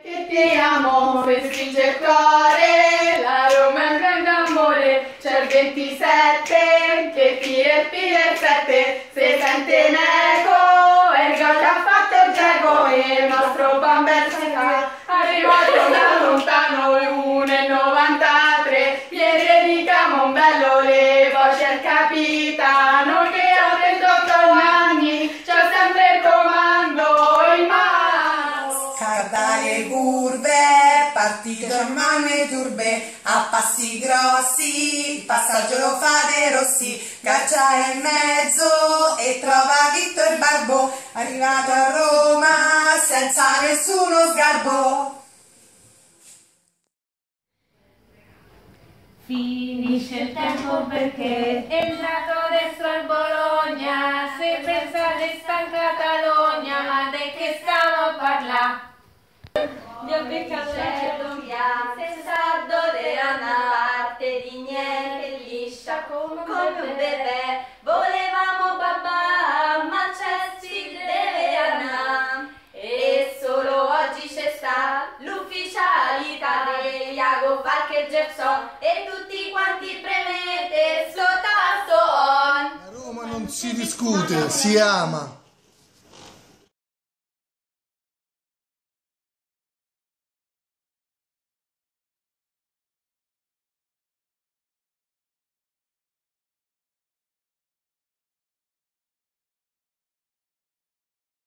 che ti amo, stringe il cuore, la Roma è un grande amore, c'è il 27 che ti respira il 7, se sente in eco, è il gol che ha fatto il Diego e il nostro Bamber si fa, arrivato da lontano il 1,93, gli dedichiamo un bello le voci al capitano che a 28 anni c'ha sempre il comando in mano. Guarda le curve, partito a mani turbe, a passi grossi, il passaggio lo fa De Rossi, caccia in mezzo e trova Vittor Barbo, arrivato a Roma senza nessuno sgarbo. Finisce il tempo perché è entrato destro al Bologna, se pensate sta in Catalogna, ma di che stiamo a parlare? Io ho beccato cielo piante, sardo della una parte di niente, liscia come un bebè, volevamo babà, ma Chelsea deve andare, e solo oggi c'è sta l'ufficialità di Iago, Falche e Gerson, e tutti quanti premete sto tasto on. A Roma non si discute, si ama.